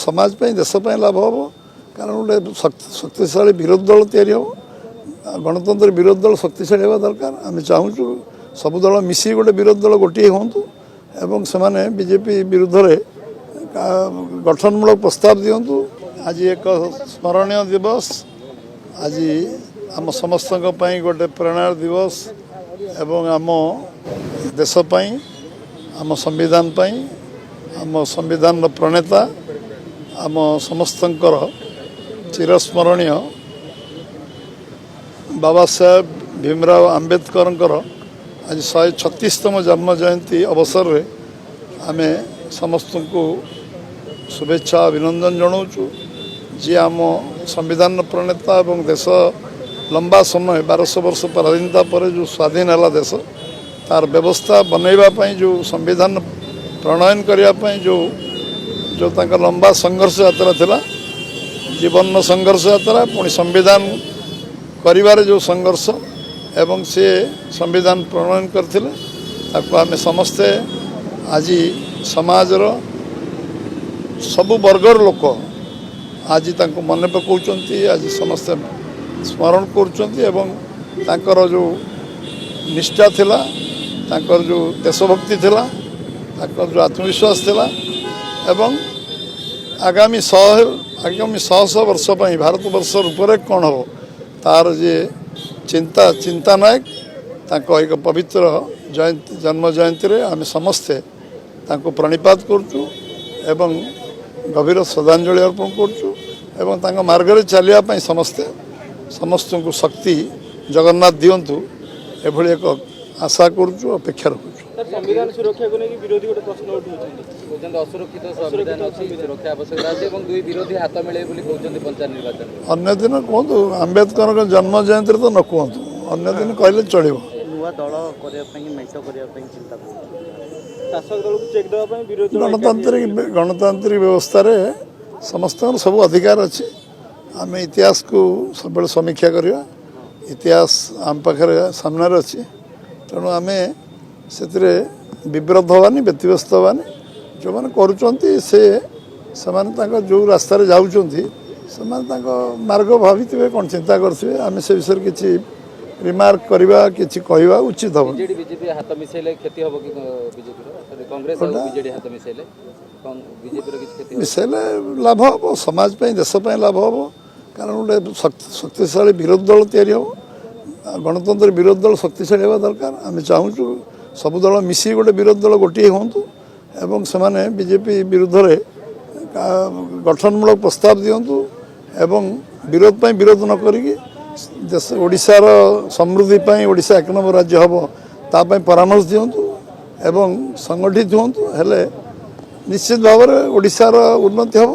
समाज देश लाभ हम कारण गोटे शक्तिशाली विरोधी दल तैयारी हम गणतंत्र विरोधी दल शक्तिशाली होगा दरकार आम चाहूँ सबु दल मिसी गोटे विरोधी दल गोटे हूँ एवं से बीजेपी विरुद्ध में गठनमूलक प्रस्ताव दिंतु आज एक स्मरणीय दिवस आज आम समस्त गोटे प्रेरणा दिवस एवं आम देश आम संविधान आम संविधान प्रणेता आम समस्तंकर चिरस्मरणीय बाबा साहेब भीमराव आंबेडकर आज 136तम जन्म जयंती अवसर में आम समस्त को शुभेच्छा अभिनंदन जनाऊँ जी आम संविधान प्रणेता एवं देश लंबा समय 1200 वर्ष पराधीनता पर जो स्वाधीन है देश तार व्यवस्था बनवाई जो संविधान प्रणयन करने जो लंबा संघर्ष यात्रा थिला जीवन संघर्ष यात्रा पुणी संविधान करिवारे जो संघर्ष एवं से संविधान प्रणयन करते आम समस्ते आज समाजर सबु वर्गर लोक आज मन पकाउछंती आज समस्ते स्मरण कर जो निष्ठा थिला तांकर जो देशभक्ति थिला तांकर जो आत्मविश्वास थिला एवं आगामी 100 वर्ष पर भारत वर्ष रूपरेख कौन हम तार जे चिंता नायक एक पवित्र जयंती जन्म जयंती रे आम समस्ते प्रणिपात करुचु एवं गभीर श्रद्धांजलि अर्पण करुचु एवं मार्ग चलिया समस्ते समस्त को शक्ति जगन्नाथ दिंतु एभली एक आशा करुचु अपेक्षा रखुचु संविधान सुरक्षा को लेकिन विरोधी गोटे प्रश्न उठाउछन्ती असुरक्षित संविधान अछि सुरक्षा आवश्यकता अछि एवं दुई विरोधी हाथ मिले बोली कहउछन्ती पंचायत निर्वाचन अन्य दिन कहतु आंबेडकर जन्म जयंती तो न कहतु अन्य दिन कहले चलिबो नुवा दल करिया पई मैच करिया पई चिंता करू शासक दल को चेक देबा पई विरोधी गणतांत्रिक व्यवस्था रे समस्त सब अधिकार अछि आम इतिहास को सब समीक्षा करिया इतिहास आम पाखे सामने अच्छी तेणु आम से विब्रत हवानी व्यतिव्यस्त हवानी जो मैंने करुँच जो रास्तार जाऊँगी से मार्ग भावी थे कौन चिंता करेंगे आम से विषय किसी रिमार्क करवा कि कहवा उचित हम बीजेपी हाथ मिसेले क्षति हम कि बीजेपी कांग्रेस और बीजेडी हाथ मिसेले बीजेपी क्षति मिसेले लाभ हम समाज देश लाभ हम कारण गोटे शक्तिशाली विरोधी दल तैयारी हम गणतंत्र विरोधी दल शक्तिशाली होगा दरकार आम चाहूँ सबु दल मिसी गोटे विरोधी दल गोटे हूँ एवं से बीजेपी विरुद्ध में गठनमूलक प्रस्ताव दिंतु एवं विरोध न करिकी देश ओडिशार समृद्धि ओडिशा 1 नंबर राज्य हम तापाई परामर्श दिंतु एवं संगठित हूँ हेले निश्चित भाव में ओडिशार उन्नति हम